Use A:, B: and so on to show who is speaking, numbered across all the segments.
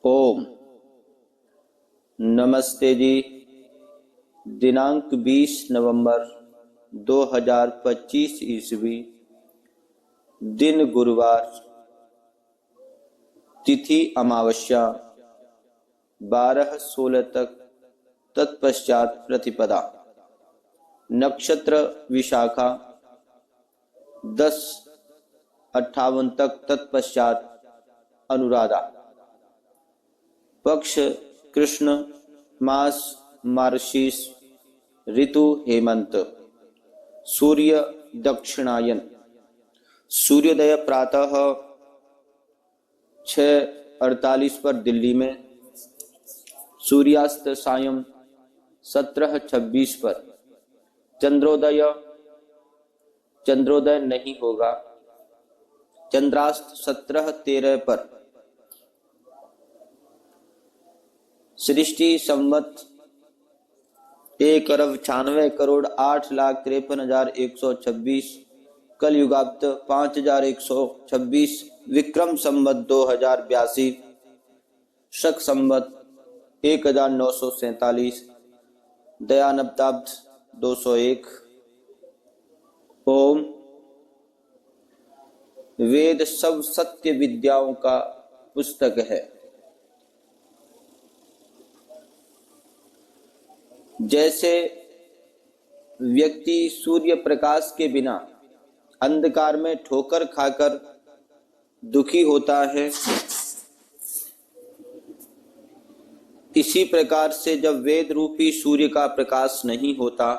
A: ओम नमस्ते जी। दिनांक 20 नवंबर 2025 ईस्वी, दिन गुरुवार, तिथि अमावस्या, 12-16 तक, तत्पश्चात प्रतिपदा, नक्षत्र विशाखा, 10-58 तक, तत्पश्चात अनुराधा, पक्ष कृष्ण, मास मार्गशीर्ष, ऋतु हेमंत, सूर्य दक्षिणायन, सूर्योदय प्रातः 6:48 पर दिल्ली में, सूर्यास्त सायं 17:26 पर, चंद्रोदय नहीं होगा, चंद्रास्त 17:13 पर, सृष्टि संवत 1,96,08,53,126, कल युगाब्द 5,126, विक्रम संवत 2082, शक संवत 1947, दयानब्दाब्द 201। ओम। वेद सब सत्य विद्याओं का पुस्तक है। जैसे व्यक्ति सूर्य प्रकाश के बिना अंधकार में ठोकर खाकर दुखी होता है, इसी प्रकार से जब वेद रूपी सूर्य का प्रकाश नहीं होता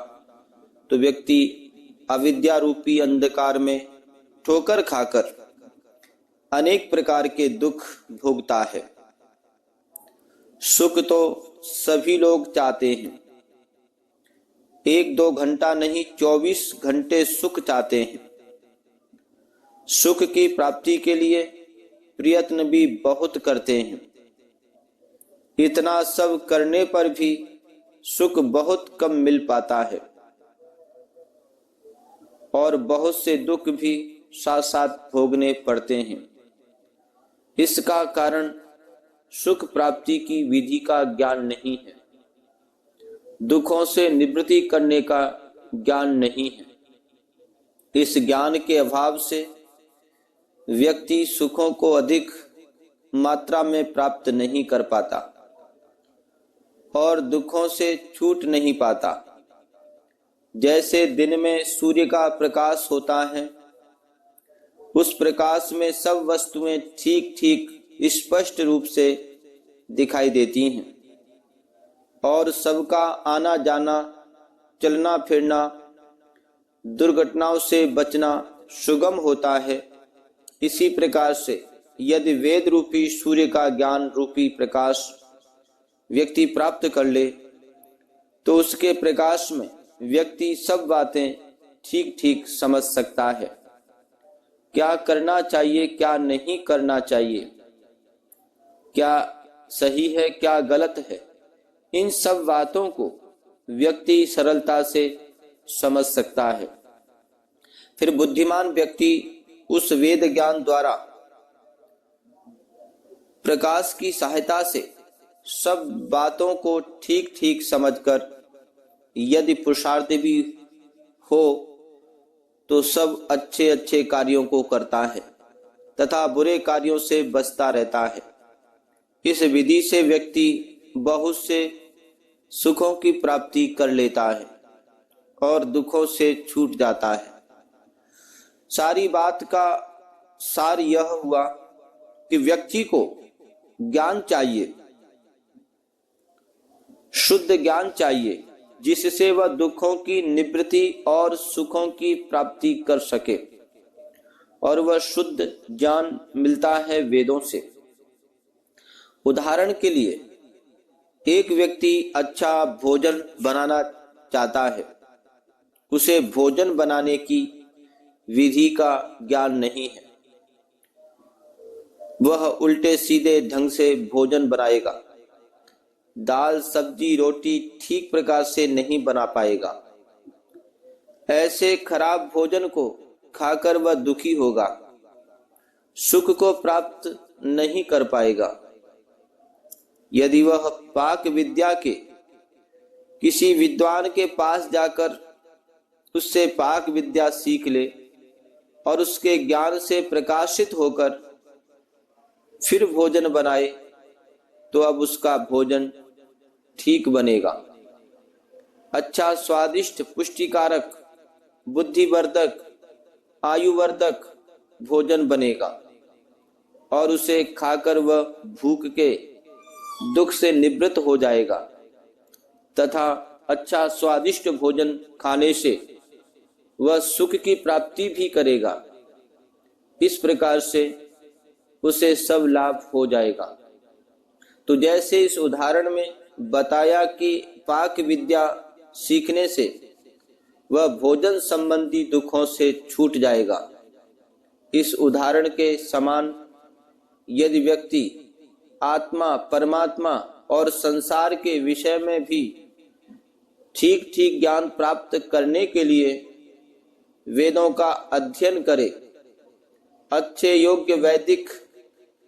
A: तो व्यक्ति अविद्या रूपी अंधकार में ठोकर खाकर अनेक प्रकार के दुख भोगता है। सुख तो सभी लोग चाहते हैं, 1-2 घंटा नहीं 24 घंटे सुख चाहते हैं। सुख की प्राप्ति के लिए प्रयत्न भी बहुत करते हैं। इतना सब करने पर भी सुख बहुत कम मिल पाता है और बहुत से दुख भी साथ साथ भोगने पड़ते हैं। इसका कारण सुख प्राप्ति की विधि का ज्ञान नहीं है, दुखों से निवृत्ति करने का ज्ञान नहीं है। इस ज्ञान के अभाव से व्यक्ति सुखों को अधिक मात्रा में प्राप्त नहीं कर पाता और दुखों से छूट नहीं पाता। जैसे दिन में सूर्य का प्रकाश होता है, उस प्रकाश में सब वस्तुएं ठीक ठीक स्पष्ट रूप से दिखाई देती हैं और सबका आना जाना, चलना फिरना, दुर्घटनाओं से बचना सुगम होता है। इसी प्रकार से यदि वेद रूपी सूर्य का ज्ञान रूपी प्रकाश व्यक्ति प्राप्त कर ले तो उसके प्रकाश में व्यक्ति सब बातें ठीक ठीक समझ सकता है। क्या करना चाहिए, क्या नहीं करना चाहिए, क्या सही है, क्या गलत है, इन सब बातों को व्यक्ति सरलता से समझ सकता है। फिर बुद्धिमान व्यक्ति उस वेद ज्ञान द्वारा प्रकाश की सहायता से सब बातों को ठीक ठीक समझकर यदि पुरुषार्थ भी हो तो सब अच्छे अच्छे कार्यों को करता है तथा बुरे कार्यों से बचता रहता है। इस विधि से व्यक्ति बहुत से सुखों की प्राप्ति कर लेता है और दुखों से छूट जाता है। सारी बात का सार यह हुआ कि व्यक्ति को ज्ञान चाहिए, शुद्ध ज्ञान चाहिए, जिससे वह दुखों की निवृत्ति और सुखों की प्राप्ति कर सके। और वह शुद्ध ज्ञान मिलता है वेदों से। उदाहरण के लिए एक व्यक्ति अच्छा भोजन बनाना चाहता है, उसे भोजन बनाने की विधि का ज्ञान नहीं है, वह उल्टे सीधे ढंग से भोजन बनाएगा, दाल सब्जी रोटी ठीक प्रकार से नहीं बना पाएगा। ऐसे खराब भोजन को खाकर वह दुखी होगा, सुख को प्राप्त नहीं कर पाएगा। यदि वह पाक विद्या के किसी विद्वान के पास जाकर उससे पाक विद्या सीख ले और उसके ज्ञान से प्रकाशित होकर फिर भोजन बनाए तो अब उसका भोजन ठीक बनेगा, अच्छा स्वादिष्ट पुष्टिकारक बुद्धिवर्धक आयुवर्धक भोजन बनेगा और उसे खाकर वह भूख के दुख से निवृत्त हो जाएगा तथा अच्छा स्वादिष्ट भोजन खाने से वह सुख की प्राप्ति भी करेगा। इस प्रकार से उसे सब लाभ हो जाएगा। तो जैसे इस उदाहरण में बताया कि पाक विद्या सीखने से वह भोजन संबंधी दुखों से छूट जाएगा, इस उदाहरण के समान यदि व्यक्ति आत्मा परमात्मा और संसार के विषय में भी ठीक ठीक ज्ञान प्राप्त करने के लिए वेदों का अध्ययन करे, अच्छे योग्य वैदिक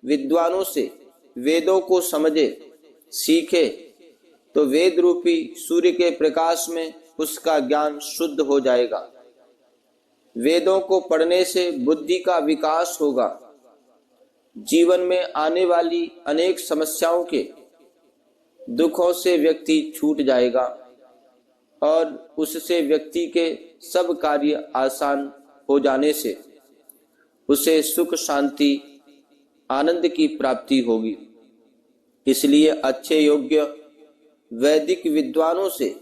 A: विद्वानों से वेदों को समझे सीखे, तो वेद रूपी सूर्य के प्रकाश में उसका ज्ञान शुद्ध हो जाएगा। वेदों को पढ़ने से बुद्धि का विकास होगा, जीवन में आने वाली अनेक समस्याओं के दुखों से व्यक्ति छूट जाएगा और उससे व्यक्ति के सब कार्य आसान हो जाने से उसे सुख शांति आनंद की प्राप्ति होगी। इसलिए अच्छे योग्य वैदिक विद्वानों से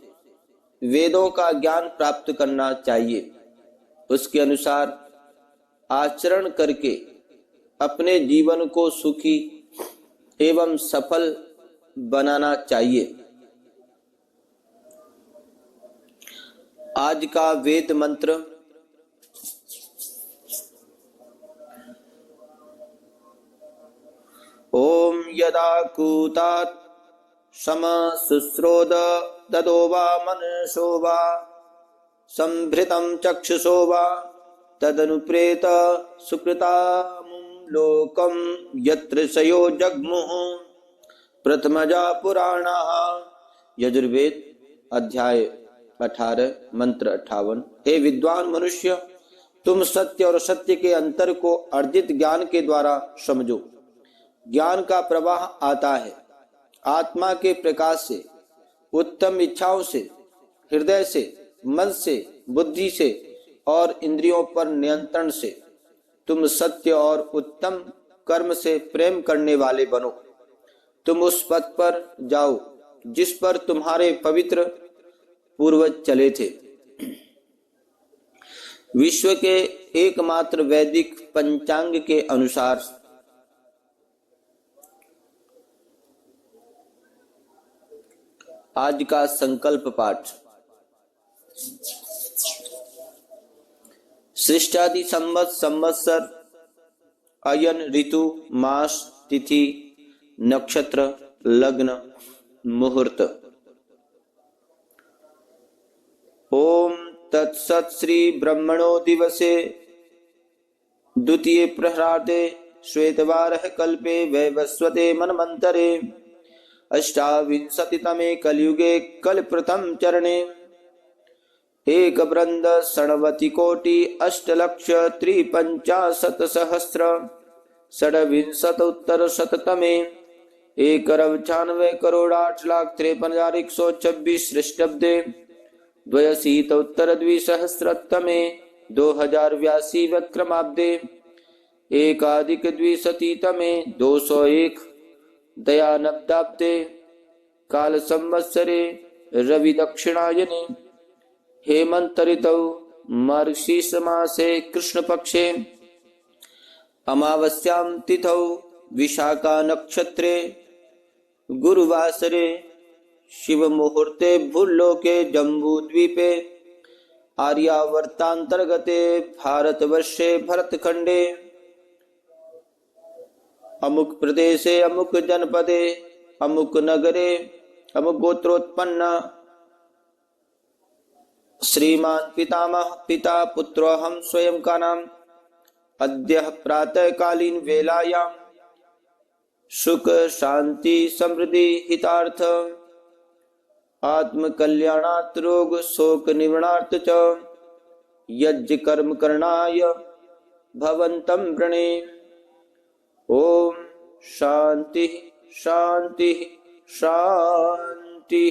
A: वेदों का ज्ञान प्राप्त करना चाहिए, उसके अनुसार आचरण करके अपने जीवन को सुखी एवं सफल बनाना चाहिए। आज का वेद मंत्र ओम यदा कूतात सम शुश्रोद ददो वा मनसो वा संभृतं चक्षुषो वा तदनुप्रेत सुकृतामुं लोकं यत्र सयो जग्मुः। प्रथमजा पुराणाः। यजुर्वेद अध्याय 18 मंत्र 58। हे विद्वान मनुष्य, तुम सत्य और सत्य के अंतर को अर्जित ज्ञान के द्वारा समझो। ज्ञान का प्रवाह आता है आत्मा के प्रकाश से, उत्तम इच्छाओं से, हृदय से, मन से, बुद्धि से और इंद्रियों पर नियंत्रण से। तुम सत्य और उत्तम कर्म से प्रेम करने वाले बनो। तुम उस पथ पर जाओ जिस पर तुम्हारे पवित्र पूर्वज चले थे। विश्व के एकमात्र वैदिक पंचांग के अनुसार आज का संकल्प पाठ। सृष्टादि संवत संवत्सर अयन ऋतु मास तिथि नक्षत्र लग्न मुहूर्त। ओम तत्सत श्री ब्रह्मणो दिवसे द्वितीय प्रहरादे श्वेतवारः कल्पे वैवस्वते मनमंतरे अष्टाविंशतितमे कलियुगे कल्प्रथम चरणे एक वृंद षण्वति कोटि अष्टलक्ष त्रिपंचाशत सहस्र षड्विंशतोत्तर शततमे एक अरब 96 करोड़ 8,53,126 ख्रीष्टाब्दे द्व्यशीतोत्तर द्विसहस्रतमे 2082 विक्रमाब्दे एकाधिक द्विशतीतमे 201 दयानब्दाब्दे काल संवत्सरे रवि दक्षिणायने हेमंत ऋतौ मार्गशीर्ष मासे कृष्ण पक्षे अमावस्यां तिथौ विशाखा नक्षत्रे गुरुवासरे शिव मुहूर्ते भूलोके जम्बूद्वीपे आर्यावर्तांतर्गते भारतवर्षे भरतखंडे अमुक प्रदेशे अमुक जनपदे अमुक नगरे अमुक गोत्रोत्पन्न श्रीमान पितामह पिता पुत्रो हम स्वयं का नाम अद्य प्रातः कालीन वेलायां सुख शांति समृद्धि हितार्थ आत्म कल्याणार्थ रोग शोक निवारणार्थ च यज्ञ कर्म करणाय भवन्तं वृणे। ओम शांति शांति शांति।